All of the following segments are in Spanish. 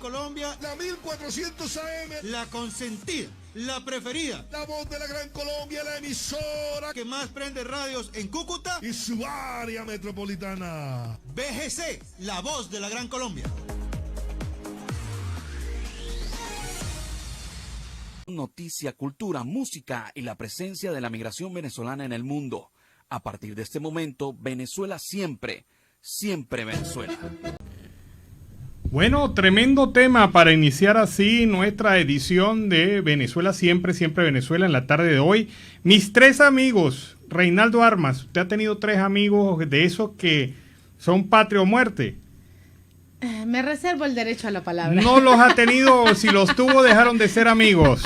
Colombia, la 1400 AM, la consentida, la preferida, la voz de la Gran Colombia, la emisora que más prende radios en Cúcuta y su área metropolitana. BGC, la voz de la Gran Colombia. Noticia, cultura, música y la presencia de la migración venezolana en el mundo. A partir de este momento, Venezuela siempre, siempre Venezuela. Bueno, tremendo tema para iniciar así nuestra edición de Venezuela siempre, siempre Venezuela en la tarde de hoy. Mis tres amigos, Reinaldo Armas, usted ha tenido tres amigos de esos que son patria o muerte. Me reservo el derecho a la palabra. No los ha tenido, si los tuvo dejaron de ser amigos.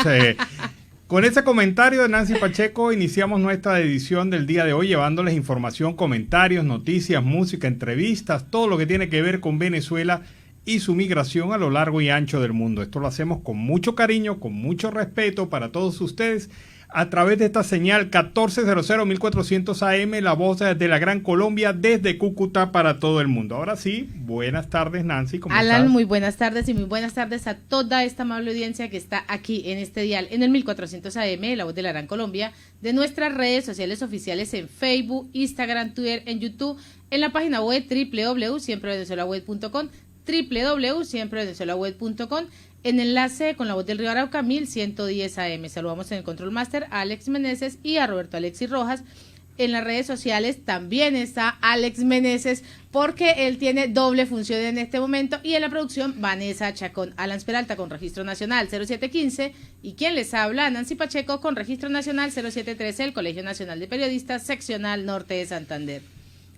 Con ese comentario de Nancy Pacheco iniciamos nuestra edición del día de hoy llevándoles información, comentarios, noticias, música, entrevistas, todo lo que tiene que ver con Venezuela y su migración a lo largo y ancho del mundo. Esto lo hacemos con mucho cariño, con mucho respeto para todos ustedes a través de esta señal 1400 1400 AM, la voz de la Gran Colombia desde Cúcuta para todo el mundo. Ahora sí, buenas tardes Nancy, ¿cómo Alan, estás? muy buenas tardes y muy buenas tardes a toda esta amable audiencia que está aquí en este dial, en el 1400 AM, la voz de la Gran Colombia, de nuestras redes sociales oficiales en Facebook, Instagram, Twitter, en YouTube, en la página web www.siemprevenezuelaweb.com, www.siemprevenezuelaweb.com, en enlace con la voz del Río Arauca 1110 AM. Saludamos en el Control Master a Alex Meneses y a Roberto Alexis Rojas. En las redes sociales también está Alex Meneses porque él tiene doble función en este momento, y en la producción Vanessa Chacón. Alan Peralta con Registro Nacional 0715 y quien les habla, Nancy Pacheco, con Registro Nacional 0713, el Colegio Nacional de Periodistas, Seccional Norte de Santander.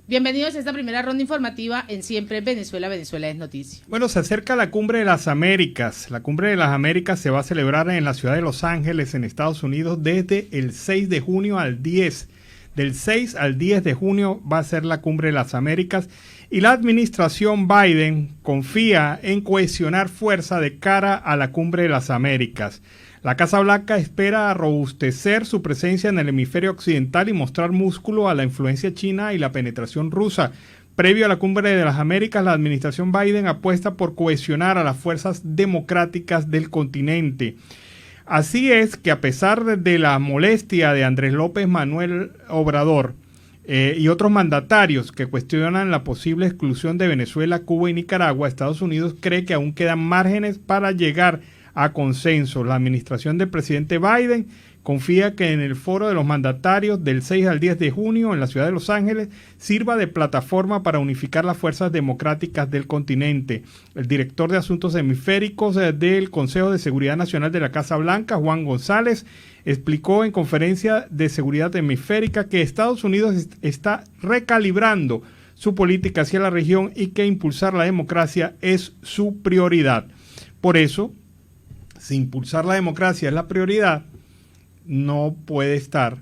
Bienvenidos a esta primera ronda informativa en Siempre Venezuela, Venezuela es Noticia. Bueno, se acerca la Cumbre de las Américas. La Cumbre de las Américas se va a celebrar en la ciudad de Los Ángeles, en Estados Unidos, desde el 6 de junio al 10. Del 6 al 10 de junio va a ser la Cumbre de las Américas. Y la administración Biden confía en cohesionar fuerza de cara a la Cumbre de las Américas. La Casa Blanca espera robustecer su presencia en el hemisferio occidental y mostrar músculo a la influencia china y la penetración rusa. Previo a la Cumbre de las Américas, la administración Biden apuesta por cohesionar a las fuerzas democráticas del continente. Así es que, a pesar de la molestia de Andrés López Manuel Obrador y otros mandatarios que cuestionan la posible exclusión de Venezuela, Cuba y Nicaragua, Estados Unidos cree que aún quedan márgenes para llegar a consenso. La administración del presidente Biden confía que en el foro de los mandatarios del 6 al 10 de junio en la ciudad de Los Ángeles sirva de plataforma para unificar las fuerzas democráticas del continente. El director de Asuntos Hemisféricos del Consejo de Seguridad Nacional de la Casa Blanca, Juan González, explicó en conferencia de seguridad hemisférica que Estados Unidos está recalibrando su política hacia la región y que impulsar la democracia es su prioridad. Por eso, si impulsar la democracia es la prioridad, no puede estar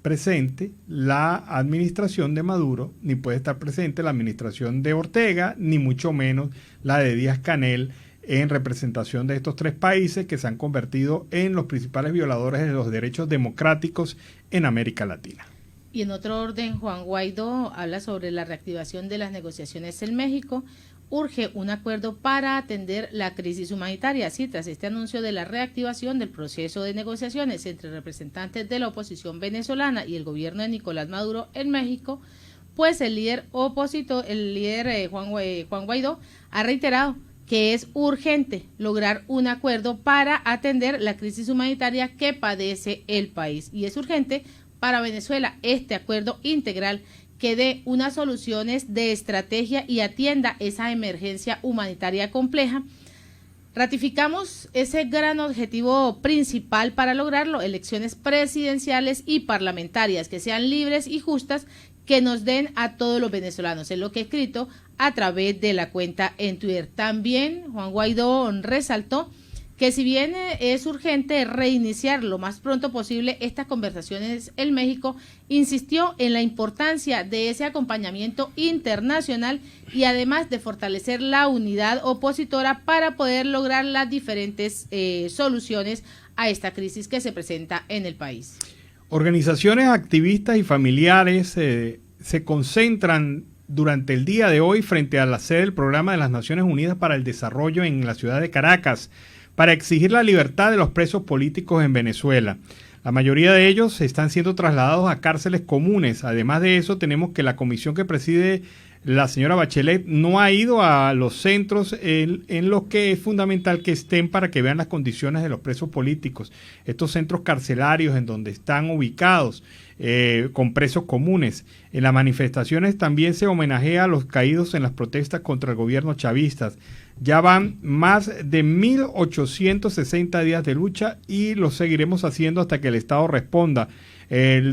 presente la administración de Maduro, ni puede estar presente la administración de Ortega, ni mucho menos la de Díaz-Canel, en representación de estos tres países que se han convertido en los principales violadores de los derechos democráticos en América Latina. Y en otro orden, Juan Guaidó habla sobre la reactivación de las negociaciones en México. Urge un acuerdo para atender la crisis humanitaria. Así, tras este anuncio de la reactivación del proceso de negociaciones entre representantes de la oposición venezolana y el gobierno de Nicolás Maduro en México, pues el líder opositor, Juan Guaidó, ha reiterado que es urgente lograr un acuerdo para atender la crisis humanitaria que padece el país. Y es urgente para Venezuela este acuerdo integral que dé unas soluciones de estrategia y atienda esa emergencia humanitaria compleja. Ratificamos ese gran objetivo principal para lograrlo: elecciones presidenciales y parlamentarias que sean libres y justas, que nos den a todos los venezolanos, es lo que he escrito a través de la cuenta en Twitter. También Juan Guaidó resaltó que si bien es urgente reiniciar lo más pronto posible estas conversaciones en México, insistió en la importancia de ese acompañamiento internacional y además de fortalecer la unidad opositora para poder lograr las diferentes soluciones a esta crisis que se presenta en el país. Organizaciones activistas y familiares se concentran durante el día de hoy frente a la sede del Programa de las Naciones Unidas para el Desarrollo en la ciudad de Caracas para exigir la libertad de los presos políticos en Venezuela. La mayoría de ellos están siendo trasladados a cárceles comunes. Además de eso, tenemos que la comisión que preside la señora Bachelet no ha ido a los centros en los que es fundamental que estén para que vean las condiciones de los presos políticos. Estos centros carcelarios en donde están ubicados con presos comunes. En las manifestaciones también se homenajea a los caídos en las protestas contra el gobierno chavistas. Ya van más de 1.860 días de lucha y lo seguiremos haciendo hasta que el Estado responda.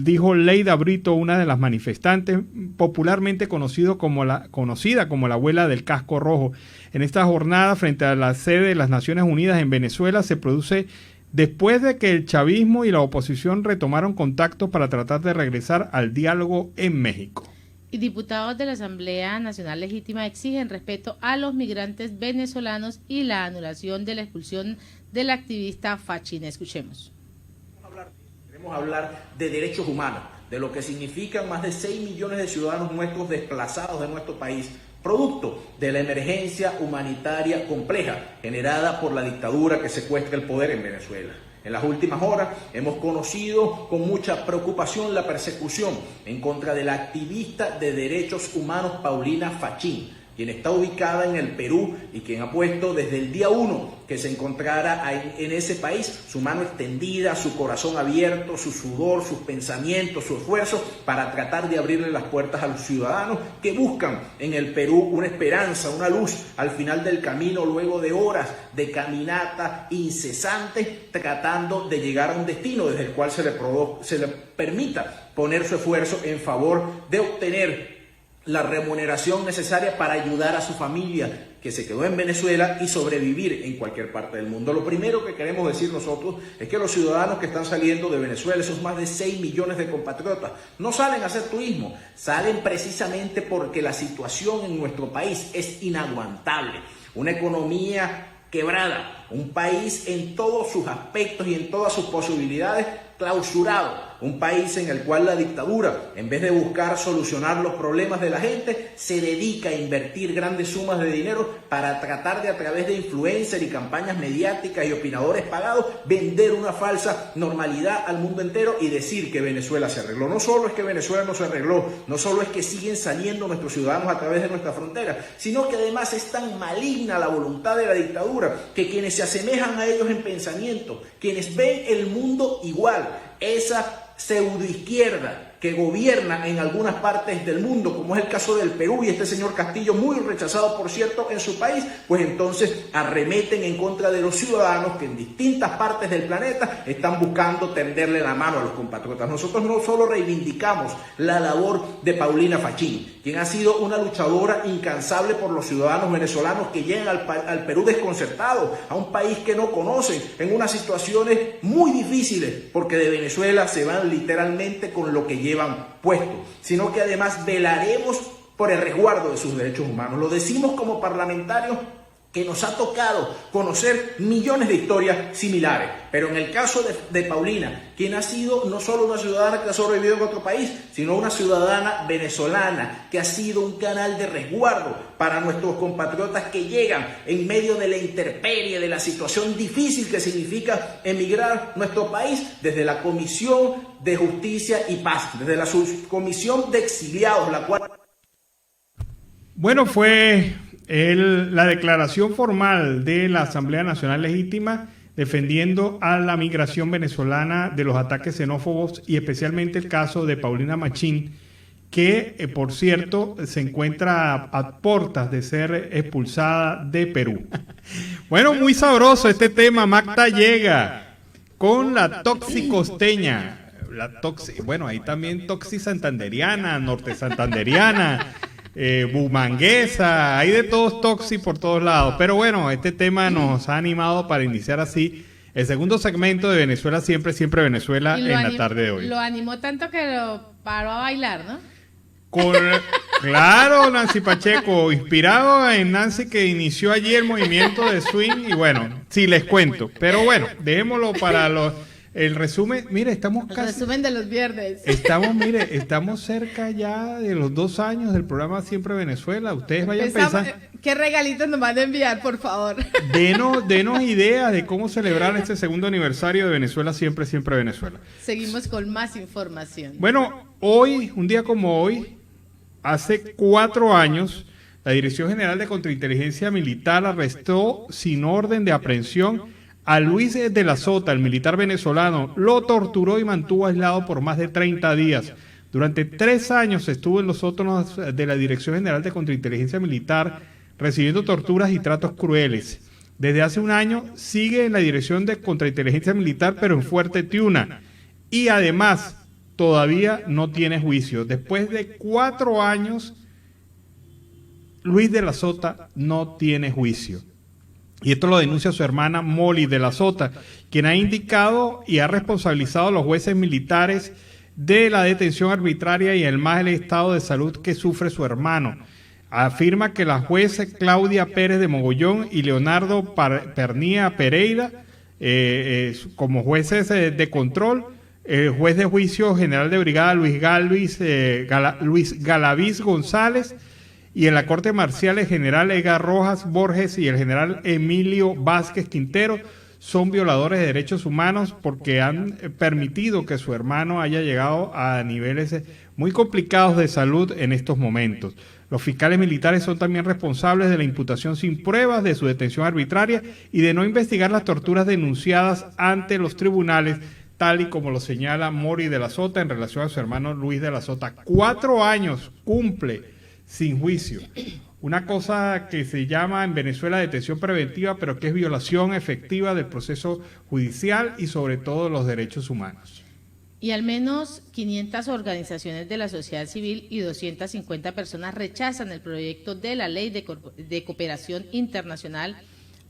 Dijo Leida Brito, una de las manifestantes, popularmente conocida como la abuela del casco rojo. En esta jornada, frente a la sede de las Naciones Unidas en Venezuela, se produce después de que el chavismo y la oposición retomaron contacto para tratar de regresar al diálogo en México. Y diputados de la Asamblea Nacional Legítima exigen respeto a los migrantes venezolanos y la anulación de la expulsión del activista Fachín. Escuchemos. Queremos hablar de derechos humanos, de lo que significan más de 6 millones de ciudadanos nuestros desplazados de nuestro país, producto de la emergencia humanitaria compleja generada por la dictadura que secuestra el poder en Venezuela. En las últimas horas hemos conocido con mucha preocupación la persecución en contra de la activista de derechos humanos Paulina Fachín, quien está ubicada en el Perú y quien ha puesto desde el día 1 que se encontrara en ese país su mano extendida, su corazón abierto, su sudor, sus pensamientos, su esfuerzo para tratar de abrirle las puertas a los ciudadanos que buscan en el Perú una esperanza, una luz al final del camino luego de horas de caminata incesante tratando de llegar a un destino desde el cual se le permita poner su esfuerzo en favor de obtener la remuneración necesaria para ayudar a su familia que se quedó en Venezuela y sobrevivir en cualquier parte del mundo. Lo primero que queremos decir nosotros es que los ciudadanos que están saliendo de Venezuela, esos más de 6 millones de compatriotas, no salen a hacer turismo, salen precisamente porque la situación en nuestro país es inaguantable. Una economía quebrada, un país en todos sus aspectos y en todas sus posibilidades clausurado, un país en el cual la dictadura, en vez de buscar solucionar los problemas de la gente, se dedica a invertir grandes sumas de dinero para tratar de, a través de influencers y campañas mediáticas y opinadores pagados, vender una falsa normalidad al mundo entero y decir que Venezuela se arregló. No solo es que Venezuela no se arregló, no solo es que siguen saliendo nuestros ciudadanos a través de nuestra frontera, sino que además es tan maligna la voluntad de la dictadura que quienes se asemejan a ellos en pensamiento, quienes ven el mundo igual, esa pseudoizquierda que gobierna en algunas partes del mundo, como es el caso del Perú y este señor Castillo, muy rechazado por cierto en su país, pues entonces arremeten en contra de los ciudadanos que en distintas partes del planeta están buscando tenderle la mano a los compatriotas. Nosotros no solo reivindicamos la labor de Paulina Fachín, quien ha sido una luchadora incansable por los ciudadanos venezolanos que llegan al Perú desconcertados, a un país que no conocen, en unas situaciones muy difíciles, porque de Venezuela se van literalmente con lo que llevan puesto, sino que además velaremos por el resguardo de sus derechos humanos. Lo decimos como parlamentarios que nos ha tocado conocer millones de historias similares, pero en el caso de Paulina, quien ha sido no solo una ciudadana que ha sobrevivido en otro país, sino una ciudadana venezolana que ha sido un canal de resguardo para nuestros compatriotas que llegan en medio de la intemperie, de la situación difícil que significa emigrar nuestro país, desde la Comisión de Justicia y Paz, desde la Subcomisión de Exiliados, la cual... Bueno, fue la declaración formal de la Asamblea Nacional Legítima defendiendo a la migración venezolana de los ataques xenófobos y especialmente el caso de Paulina Fachín, que por cierto se encuentra a puertas de ser expulsada de Perú. Bueno, muy sabroso este tema. Magda llega con la toxicosteña. Bueno, hay también toxi santanderiana, norte santanderiana, bumanguesa, hay de todos toxi por todos lados. Pero bueno, este tema nos ha animado para iniciar así el segundo segmento de Venezuela Siempre, Siempre Venezuela en la tarde de hoy. Lo animó tanto que lo paró a bailar, ¿no? Claro, Nancy Pacheco, inspirado en Nancy que inició allí el movimiento de swing y bueno, sí les cuento. Pero bueno, dejémoslo para El resumen, mire, estamos El casi... resumen de los viernes. Estamos cerca ya de los 2 años del programa Siempre Venezuela. Ustedes vayan pensando... ¿Qué regalitos nos van a enviar, por favor? Denos ideas de cómo celebrar este segundo aniversario de Venezuela Siempre, Siempre Venezuela. Seguimos con más información. Bueno, hoy, un día como hoy, hace 4 años, la Dirección General de Contrainteligencia Militar arrestó sin orden de aprehensión a Luis de la Sota, el militar venezolano. Lo torturó y mantuvo aislado por más de 30 días. Durante 3 años estuvo en los sótanos de la Dirección General de Contrainteligencia Militar recibiendo torturas y tratos crueles. Desde hace un año sigue en la Dirección de Contrainteligencia Militar, pero en Fuerte Tiuna. Y además, todavía no tiene juicio. Después de 4 años, Luis de la Sota no tiene juicio. Y esto lo denuncia su hermana Molly de la Sota, quien ha indicado y ha responsabilizado a los jueces militares de la detención arbitraria y el mal estado de salud que sufre su hermano. Afirma que las jueces Claudia Pérez de Mogollón y Leonardo Pernía Pereira, como jueces de control, el juez de juicio general de brigada Luis Galaviz González, y en la Corte Marcial el general Edgar Rojas Borges y el general Emilio Vázquez Quintero son violadores de derechos humanos porque han permitido que su hermano haya llegado a niveles muy complicados de salud en estos momentos. Los fiscales militares son también responsables de la imputación sin pruebas de su detención arbitraria y de no investigar las torturas denunciadas ante los tribunales, tal y como lo señala Mori de la Sota en relación a su hermano Luis de la Sota. 4 años cumple sin juicio. Una cosa que se llama en Venezuela detención preventiva, pero que es violación efectiva del proceso judicial y sobre todo los derechos humanos. Y al menos 500 organizaciones de la sociedad civil y 250 personas rechazan el proyecto de la Ley de Cooperación Internacional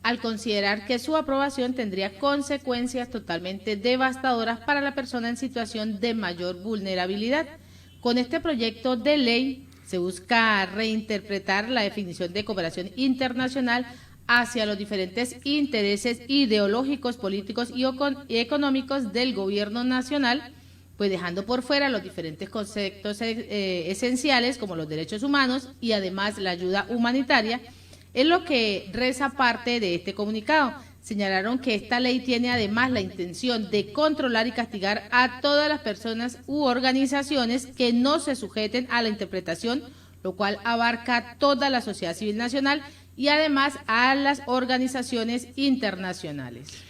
al considerar que su aprobación tendría consecuencias totalmente devastadoras para la persona en situación de mayor vulnerabilidad. Con este proyecto de ley se busca reinterpretar la definición de cooperación internacional hacia los diferentes intereses ideológicos, políticos y económicos del gobierno nacional, pues dejando por fuera los diferentes conceptos esenciales como los derechos humanos y además la ayuda humanitaria, es lo que reza parte de este comunicado. Señalaron que esta ley tiene además la intención de controlar y castigar a todas las personas u organizaciones que no se sujeten a la interpretación, lo cual abarca toda la sociedad civil nacional y además a las organizaciones internacionales.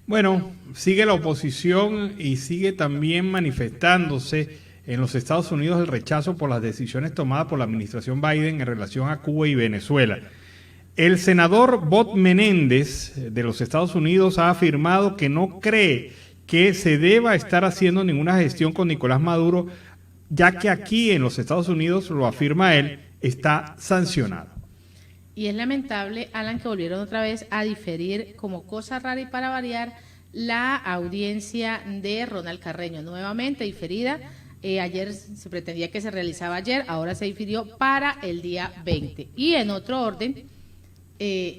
Bueno, sigue la oposición y sigue también manifestándose en los Estados Unidos el rechazo por las decisiones tomadas por la administración Biden en relación a Cuba y Venezuela. El senador Bob Menéndez de los Estados Unidos ha afirmado que no cree que se deba estar haciendo ninguna gestión con Nicolás Maduro, ya que aquí en los Estados Unidos, lo afirma él, está sancionado. Y es lamentable, Alan, que volvieron otra vez a diferir como cosa rara y para variar la audiencia de Ronald Carreño, nuevamente diferida. Ayer se pretendía que se realizaba ayer, ahora se difirió para el día 20. Y en otro orden,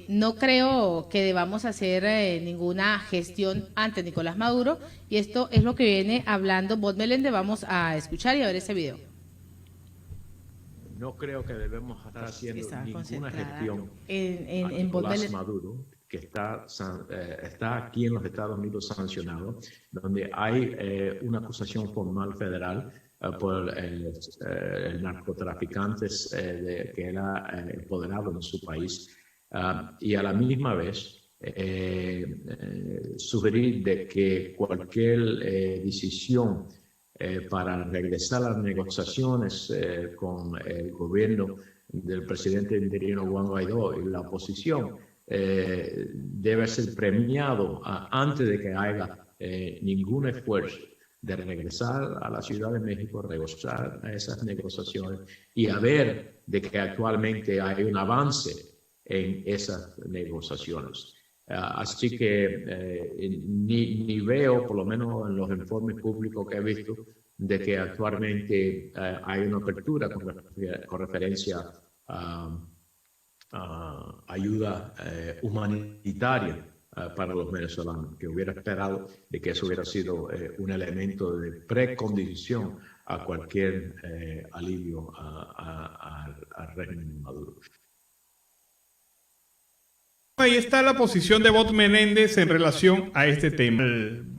no creo que debamos hacer ninguna gestión ante Nicolás Maduro, y esto es lo que viene hablando Bob Meléndez. Vamos a escuchar y a ver ese video. No creo que debemos estar haciendo ninguna gestión en a Nicolás Bob Maduro, que está aquí en los Estados Unidos sancionado, donde hay una acusación formal federal por el narcotraficantes que era empoderado en su país. Y a la misma vez sugerir de que cualquier decisión para regresar a las negociaciones con el gobierno del presidente interino Juan Guaidó y la oposición debe ser premiado antes de que haya ningún esfuerzo de regresar a la Ciudad de México, regresar a esas negociaciones y a ver de que actualmente hay un avance en esas negociaciones. Así que ni veo, por lo menos en los informes públicos que he visto, de que actualmente hay una apertura con referencia a ayuda humanitaria para los venezolanos, que hubiera esperado de que eso hubiera sido un elemento de precondición a cualquier alivio al régimen de Maduro. Ahí está la posición de Bot Menéndez en relación a este tema.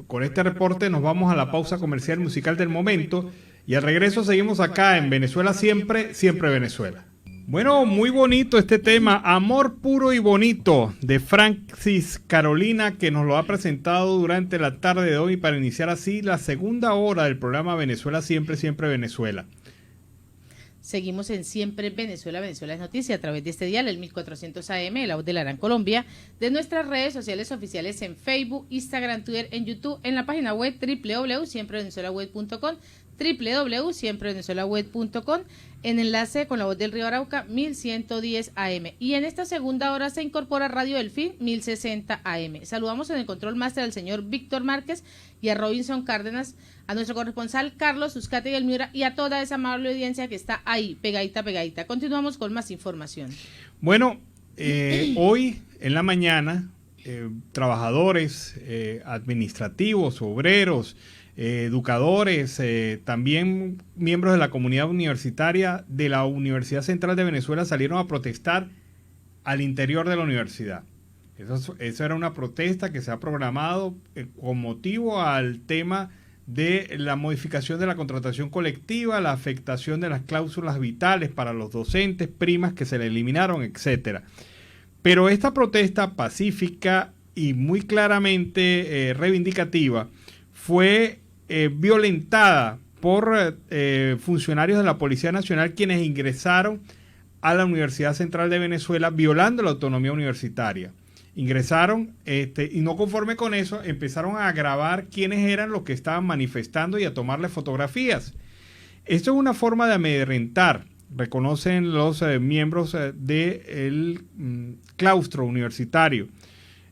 Con este reporte nos vamos a la pausa comercial musical del momento y al regreso seguimos acá en Venezuela Siempre, Siempre Venezuela. Bueno, muy bonito este tema, Amor Puro y Bonito, de Francis Carolina, que nos lo ha presentado durante la tarde de hoy para iniciar así la segunda hora del programa Venezuela Siempre, Siempre Venezuela. Seguimos en Siempre Venezuela, Venezuela es noticia a través de este dial, el 1400 AM, la voz de la Gran Colombia, de nuestras redes sociales oficiales en Facebook, Instagram, Twitter, en YouTube, en la página web www.siemprevenezuelaweb.com, www.siemprevenezuelaweb.com, en enlace con la voz del Río Arauca 1110 AM. Y en esta segunda hora se incorpora Radio Delfín 1060 AM. Saludamos en el control máster al señor Víctor Márquez y a Robinson Cárdenas, a nuestro corresponsal Carlos Uzcate y Elmira y a toda esa amable audiencia que está ahí, pegadita. Continuamos con más información. Bueno, hoy en la mañana, trabajadores administrativos, obreros, educadores, también miembros de la comunidad universitaria de la Universidad Central de Venezuela salieron a protestar al interior de la universidad. Eso era una protesta que se ha programado con motivo al tema de la modificación de la contratación colectiva, la afectación de las cláusulas vitales para los docentes, primas que se le eliminaron, etcétera. Pero esta protesta pacífica y muy claramente reivindicativa fue violentada por funcionarios de la Policía Nacional, quienes ingresaron a la Universidad Central de Venezuela violando la autonomía universitaria. Ingresaron y no conforme con eso empezaron a grabar quiénes eran los que estaban manifestando y a tomarle fotografías. Esto es una forma de amedrentar, reconocen los miembros del claustro universitario.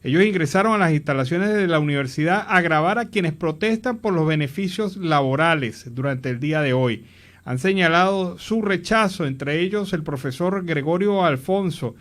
Ellos ingresaron a las instalaciones de la universidad a grabar a quienes protestan por los beneficios laborales durante el día de hoy. Han señalado su rechazo, entre ellos el profesor Gregorio Alfonso,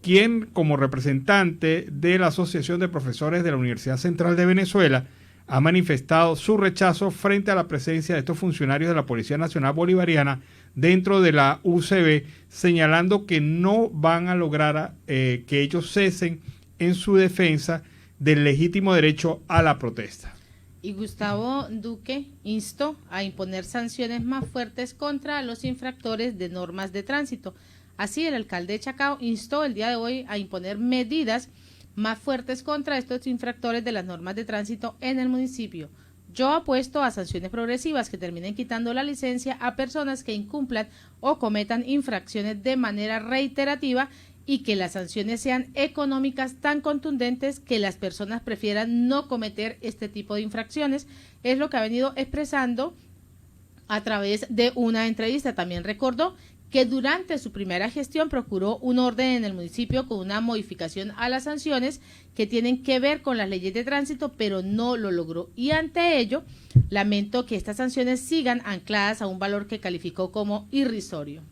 quien como representante de la Asociación de Profesores de la Universidad Central de Venezuela ha manifestado su rechazo frente a la presencia de estos funcionarios de la Policía Nacional Bolivariana dentro de la UCB, señalando que no van a lograr que ellos cesen en su defensa del legítimo derecho a la protesta. Y Gustavo Duque instó a imponer sanciones más fuertes contra los infractores de normas de tránsito. Así, el alcalde de Chacao instó el día de hoy a imponer medidas más fuertes contra estos infractores de las normas de tránsito en el municipio. Yo apuesto a sanciones progresivas que terminen quitando la licencia a personas que incumplan o cometan infracciones de manera reiterativa y que las sanciones sean económicas tan contundentes que las personas prefieran no cometer este tipo de infracciones. Es lo que ha venido expresando a través de una entrevista. También recordó que durante su primera gestión procuró un orden en el municipio con una modificación a las sanciones que tienen que ver con las leyes de tránsito, pero no lo logró. Y ante ello, lamento que estas sanciones sigan ancladas a un valor que calificó como irrisorio.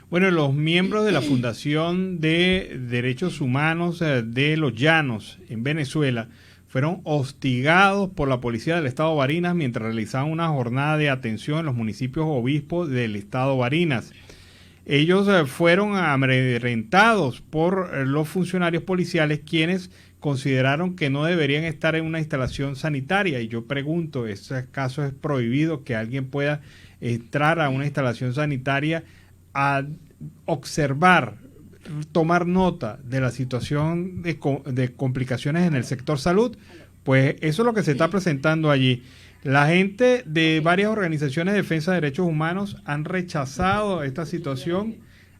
Bueno, los miembros de la Fundación de Derechos Humanos de Los Llanos en Venezuela fueron hostigados por la policía del estado Barinas mientras realizaban una jornada de atención en los municipios obispos del estado Barinas. Ellos fueron amedrentados por los funcionarios policiales, quienes consideraron que no deberían estar en una instalación sanitaria. Y yo pregunto, ¿acaso es prohibido que alguien pueda entrar a una instalación sanitaria a observar, tomar nota de la situación de complicaciones en el sector salud? Pues eso es lo que se está presentando allí. La gente de varias organizaciones de defensa de derechos humanos han rechazado esta situación,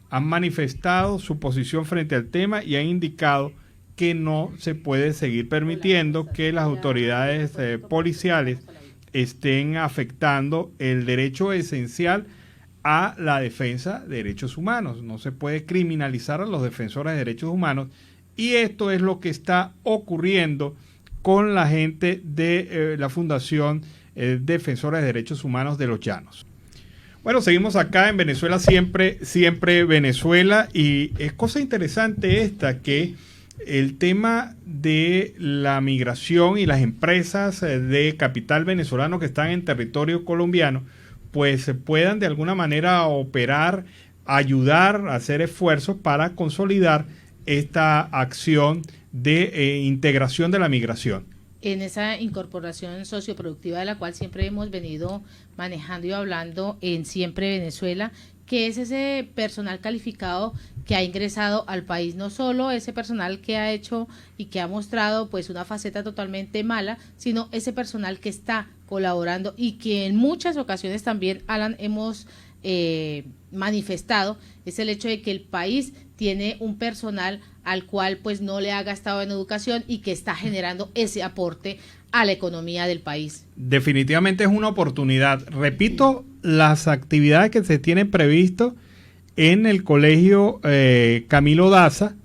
han manifestado su posición frente al tema y han indicado que no se puede seguir permitiendo que las autoridades policiales estén afectando el derecho esencial a la defensa de derechos humanos. No se puede criminalizar a los defensores de derechos humanos y esto es lo que está ocurriendo con la gente de la Fundación Defensores de Derechos Humanos de Los Llanos. Bueno, seguimos acá en Venezuela Siempre, Siempre Venezuela, y es cosa interesante esta que el tema de la migración y las empresas de capital venezolano que están en territorio colombiano, pues puedan de alguna manera operar, ayudar a hacer esfuerzos para consolidar esta acción de integración de la migración. En esa incorporación socioproductiva de la cual siempre hemos venido manejando y hablando en Siempre Venezuela, que es ese personal calificado que ha ingresado al país, no solo ese personal que ha hecho y que ha mostrado pues una faceta totalmente mala, sino ese personal que está colaborando y que en muchas ocasiones también, Alan, hemos manifestado, es el hecho de que el país tiene un personal al cual pues no le ha gastado en educación y que está generando ese aporte a la economía del país. Definitivamente es una oportunidad. Repito, las actividades que se tienen previsto en el colegio Camilo Daza,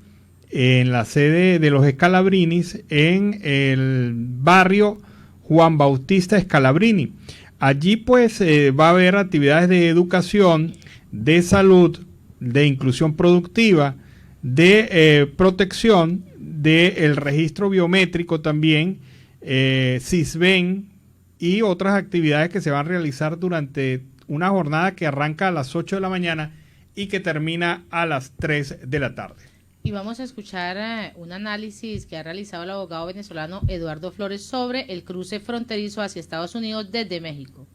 en la sede de los Scalabrinis, en el barrio Juan Bautista Scalabrini. Allí pues va a haber actividades de educación, de salud, de inclusión productiva, de protección, del registro biométrico también, CISBEN y otras actividades que se van a realizar durante una jornada que arranca a las 8 de la mañana y que termina a las 3 de la tarde. Y vamos a escuchar un análisis que ha realizado el abogado venezolano Eduardo Flores sobre el cruce fronterizo hacia Estados Unidos desde México.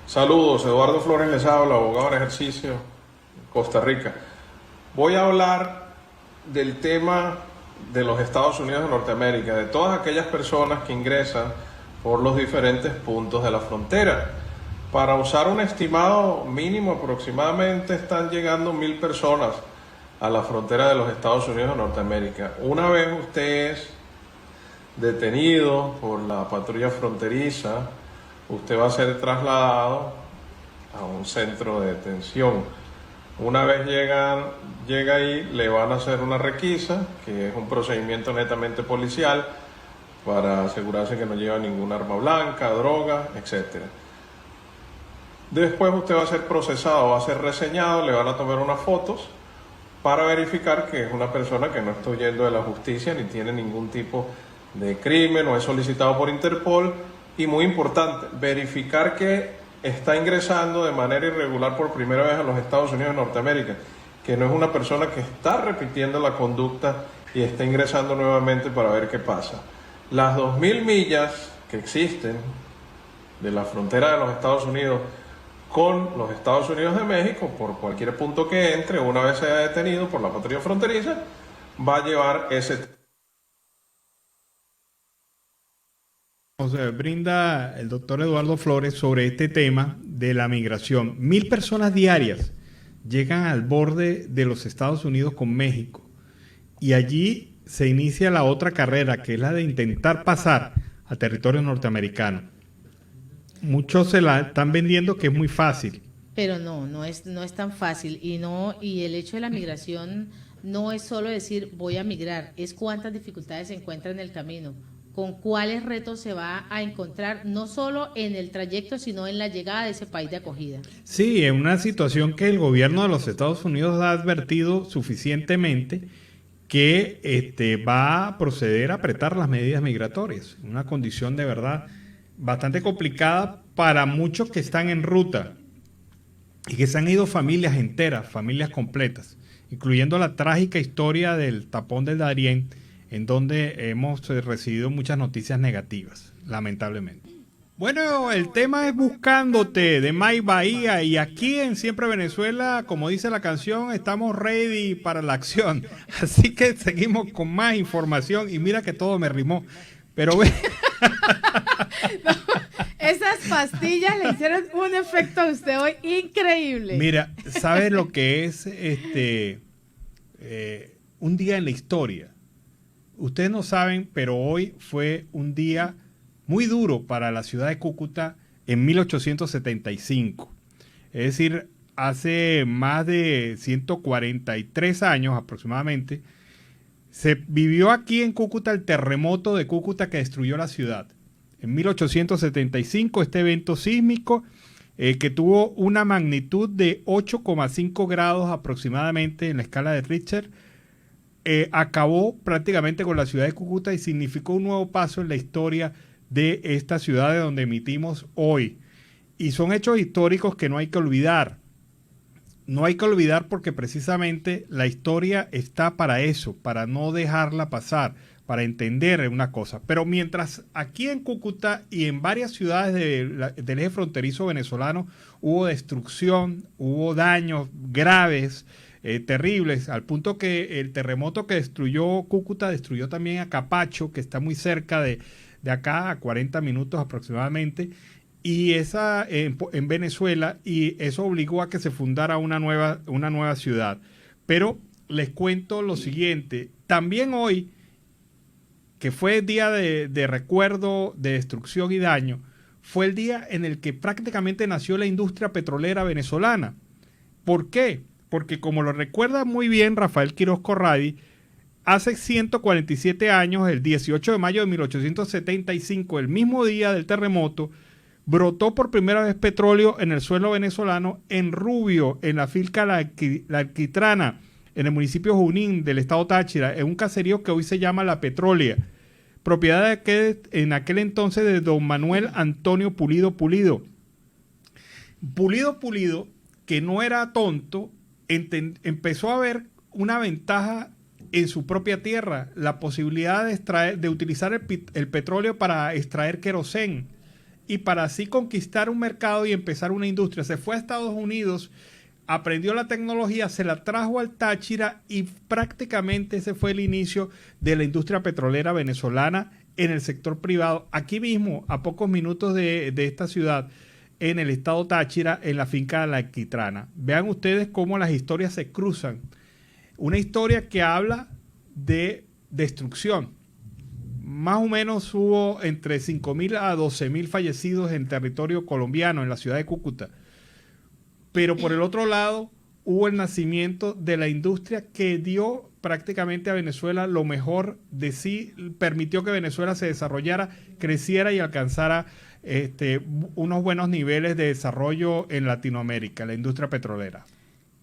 Saludos, Eduardo Flores les habla, abogado en ejercicio, Costa Rica. Voy a hablar del tema de los Estados Unidos de Norteamérica, de todas aquellas personas que ingresan por los diferentes puntos de la frontera. Para usar un estimado mínimo, aproximadamente están llegando 1,000 personas a la frontera de los Estados Unidos de Norteamérica. Una vez usted es detenido por la patrulla fronteriza, usted va a ser trasladado a un centro de detención. Una vez llega ahí, le van a hacer una requisa, que es un procedimiento netamente policial, para asegurarse que no lleva ningún arma blanca, droga, etc. Después usted va a ser procesado, va a ser reseñado, le van a tomar unas fotos para verificar que es una persona que no está huyendo de la justicia ni tiene ningún tipo de crimen, no es solicitado por Interpol. Y muy importante, verificar que está ingresando de manera irregular por primera vez a los Estados Unidos de Norteamérica, que no es una persona que está repitiendo la conducta y está ingresando nuevamente para ver qué pasa. Las 2,000 millas que existen de la frontera de los Estados Unidos con los Estados Unidos de México, por cualquier punto que entre, una vez sea detenido por la patrulla fronteriza, va a llevar ese... Nos brinda el doctor Eduardo Flores sobre este tema de la migración. 1,000 personas diarias llegan al borde de los Estados Unidos con México y allí se inicia la otra carrera, que es la de intentar pasar a territorio norteamericano. Muchos se la están vendiendo que es muy fácil. Pero no es tan fácil y el hecho de la migración no es solo decir voy a migrar, es cuántas dificultades se encuentran en el camino, con cuáles retos se va a encontrar, no solo en el trayecto, sino en la llegada de ese país de acogida. Sí, es una situación que el gobierno de los Estados Unidos ha advertido suficientemente que va a proceder a apretar las medidas migratorias. Una condición de verdad bastante complicada para muchos que están en ruta y que se han ido familias enteras, familias completas, incluyendo la trágica historia del tapón del Darién, en donde hemos recibido muchas noticias negativas, lamentablemente. Bueno, el tema es Buscándote, de Mike Bahía, y aquí en Siempre Venezuela, como dice la canción, estamos ready para la acción. Así que seguimos con más información, y mira que todo me rimó, pero ve... No, esas pastillas le hicieron un efecto a usted hoy increíble. Mira, ¿sabes lo que es un día en la historia? Ustedes no saben, pero hoy fue un día muy duro para la ciudad de Cúcuta en 1875. Es decir, hace más de 143 años aproximadamente, se vivió aquí en Cúcuta el terremoto de Cúcuta que destruyó la ciudad. En 1875, este evento sísmico que tuvo una magnitud de 8,5 grados aproximadamente en la escala de Richter, acabó prácticamente con la ciudad de Cúcuta y significó un nuevo paso en la historia de esta ciudad de donde emitimos hoy. Y son hechos históricos que no hay que olvidar. No hay que olvidar porque precisamente la historia está para eso, para no dejarla pasar, para entender una cosa. Pero mientras aquí en Cúcuta y en varias ciudades del eje fronterizo venezolano hubo destrucción, hubo daños graves, terribles, al punto que el terremoto que destruyó Cúcuta destruyó también a Capacho, que está muy cerca de acá, a 40 minutos aproximadamente, y esa en Venezuela, y eso obligó a que se fundara una nueva ciudad. Pero les cuento lo siguiente, también hoy, que fue el día de recuerdo, de destrucción y daño, fue el día en el que prácticamente nació la industria petrolera venezolana. ¿Por qué? Porque como lo recuerda muy bien Rafael Quiroz Corradi, hace 147 años, el 18 de mayo de 1875, el mismo día del terremoto, brotó por primera vez petróleo en el suelo venezolano en Rubio, en la finca La Alquitrana, en el municipio Junín del estado Táchira, en un caserío que hoy se llama La Petrolia, propiedad en aquel entonces de don Manuel Antonio Pulido Pulido. Pulido, que no era tonto, empezó a ver una ventaja en su propia tierra, la posibilidad de utilizar el petróleo para extraer querosén y para así conquistar un mercado y empezar una industria. Se fue a Estados Unidos, aprendió la tecnología, se la trajo al Táchira y prácticamente ese fue el inicio de la industria petrolera venezolana en el sector privado, aquí mismo, a pocos minutos de esta ciudad, en el estado Táchira, en la finca de La Alquitrana. Vean ustedes cómo las historias se cruzan. Una historia que habla de destrucción. Más o menos hubo entre 5.000 a 12.000 fallecidos en territorio colombiano, en la ciudad de Cúcuta. Pero por el otro lado, hubo el nacimiento de la industria que dio prácticamente a Venezuela lo mejor de sí, permitió que Venezuela se desarrollara, creciera y alcanzara unos buenos niveles de desarrollo en Latinoamérica, la industria petrolera.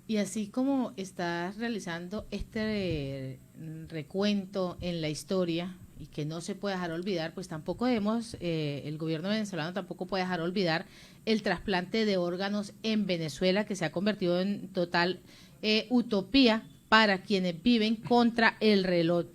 Y así como estás realizando este recuento en la historia y que no se puede dejar olvidar, pues tampoco el gobierno venezolano tampoco puede dejar olvidar el trasplante de órganos en Venezuela, que se ha convertido en total utopía para quienes viven contra el reloj.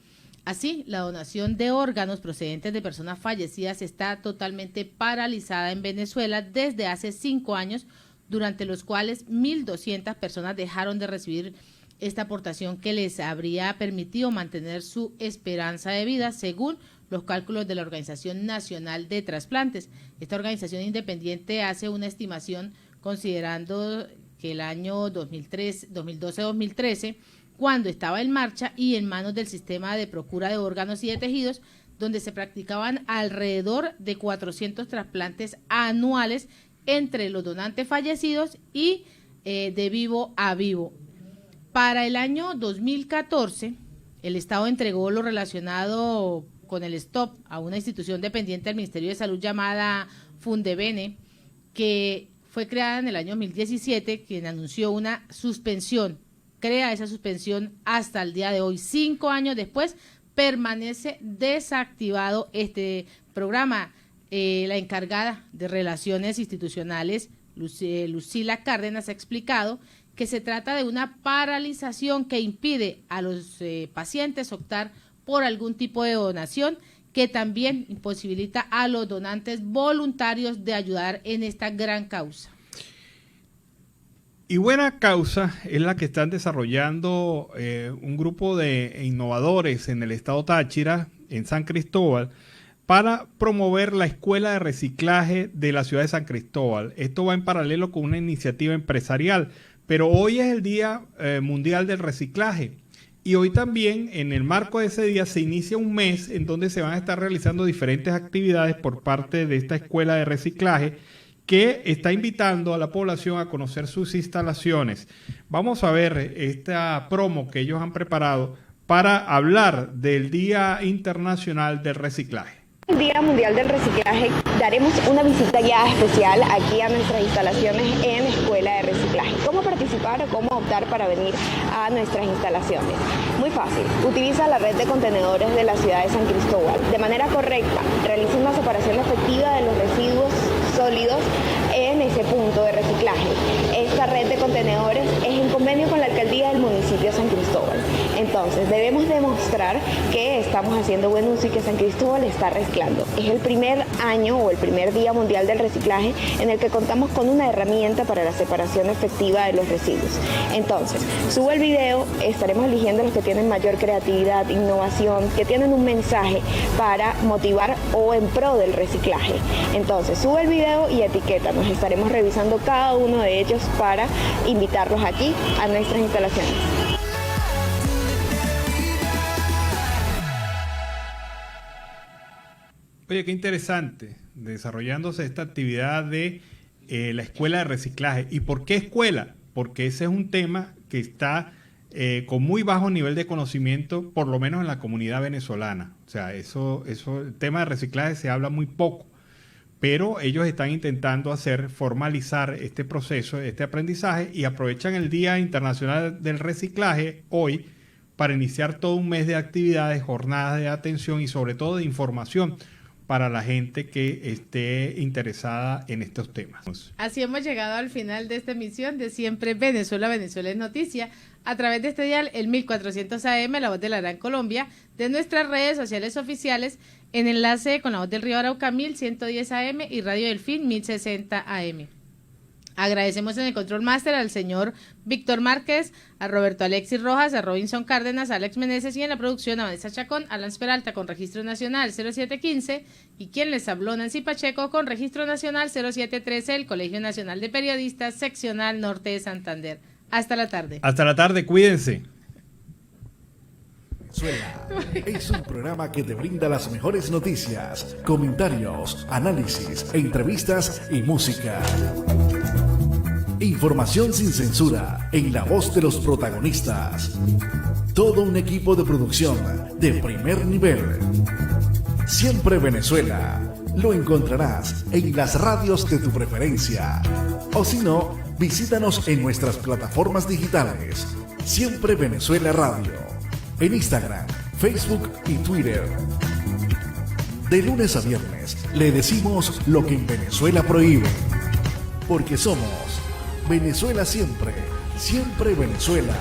Así, la donación de órganos procedentes de personas fallecidas está totalmente paralizada en Venezuela desde hace 5 años, durante los cuales 1.200 personas dejaron de recibir esta aportación que les habría permitido mantener su esperanza de vida, según los cálculos de la Organización Nacional de Trasplantes. Esta organización independiente hace una estimación considerando que el año 2012-2013, cuando estaba en marcha y en manos del sistema de procura de órganos y de tejidos, donde se practicaban alrededor de 400 trasplantes anuales entre los donantes fallecidos y de vivo a vivo. Para el año 2014, el Estado entregó lo relacionado con el STOP a una institución dependiente del Ministerio de Salud llamada Fundebene, que fue creada en el año 2017, quien anunció una suspensión, crea esa suspensión hasta el día de hoy. 5 años después, permanece desactivado este programa. La encargada de Relaciones Institucionales, Lucila Cárdenas, ha explicado que se trata de una paralización que impide a los pacientes optar por algún tipo de donación, que también imposibilita a los donantes voluntarios de ayudar en esta gran causa. Y buena causa es la que están desarrollando un grupo de innovadores en el estado Táchira, en San Cristóbal, para promover la escuela de reciclaje de la ciudad de San Cristóbal. Esto va en paralelo con una iniciativa empresarial, pero hoy es el Día Mundial del Reciclaje y hoy también, en el marco de ese día, se inicia un mes en donde se van a estar realizando diferentes actividades por parte de esta escuela de reciclaje que está invitando a la población a conocer sus instalaciones. Vamos a ver esta promo que ellos han preparado para hablar del Día Internacional del Reciclaje. El Día Mundial del Reciclaje daremos una visita guiada especial aquí a nuestras instalaciones en Escuela de Reciclaje. ¿Cómo participar o cómo optar para venir a nuestras instalaciones? Muy fácil, utiliza la red de contenedores de la ciudad de San Cristóbal. De manera correcta, realiza una separación efectiva de los residuos sólidos en ese punto de reciclaje. Esta red de contenedores es en convenio con la alcaldía del municipio de San Cristóbal. Entonces, debemos demostrar que estamos haciendo buen uso y que San Cristóbal está reciclando. Es el primer año o el primer Día Mundial del Reciclaje en el que contamos con una herramienta para la separación efectiva de los residuos. Entonces, sube el video, estaremos eligiendo los que tienen mayor creatividad, innovación, que tienen un mensaje para motivar o en pro del reciclaje. Entonces, sube el video y etiquétanos. Estaremos revisando cada uno de ellos para invitarlos aquí a nuestras instalaciones. Oye, qué interesante, desarrollándose esta actividad de la escuela de reciclaje. ¿Y por qué escuela? Porque ese es un tema que está con muy bajo nivel de conocimiento, por lo menos en la comunidad venezolana. O sea, el tema de reciclaje se habla muy poco, pero ellos están intentando formalizar este proceso, este aprendizaje, y aprovechan el Día Internacional del Reciclaje hoy para iniciar todo un mes de actividades, jornadas de atención y sobre todo de información para la gente que esté interesada en estos temas. Así hemos llegado al final de esta emisión de Siempre Venezuela, Venezuela es Noticia, a través de este dial, el 1400 AM, La Voz de la Gran Colombia, de nuestras redes sociales oficiales, en enlace con La Voz del Río Arauca, 1110 AM y Radio Delfín, 1060 AM. Agradecemos en el Control Master al señor Víctor Márquez, a Roberto Alexis Rojas, a Robinson Cárdenas, a Alex Meneses y en la producción a Vanessa Chacón, Alan Peralta con Registro Nacional 0715 y quien les habló, Nancy Pacheco, con Registro Nacional 0713, el Colegio Nacional de Periodistas, Seccional Norte de Santander. Hasta la tarde. Hasta la tarde, cuídense. Venezuela es un programa que te brinda las mejores noticias, comentarios, análisis, entrevistas y música. Información sin censura en la voz de los protagonistas. Todo un equipo de producción de primer nivel. Siempre Venezuela. Lo encontrarás en las radios de tu preferencia. O si no, visítanos en nuestras plataformas digitales. Siempre Venezuela Radio. En Instagram, Facebook y Twitter. De lunes a viernes le decimos lo que en Venezuela prohíbe. Porque somos Venezuela siempre, siempre Venezuela.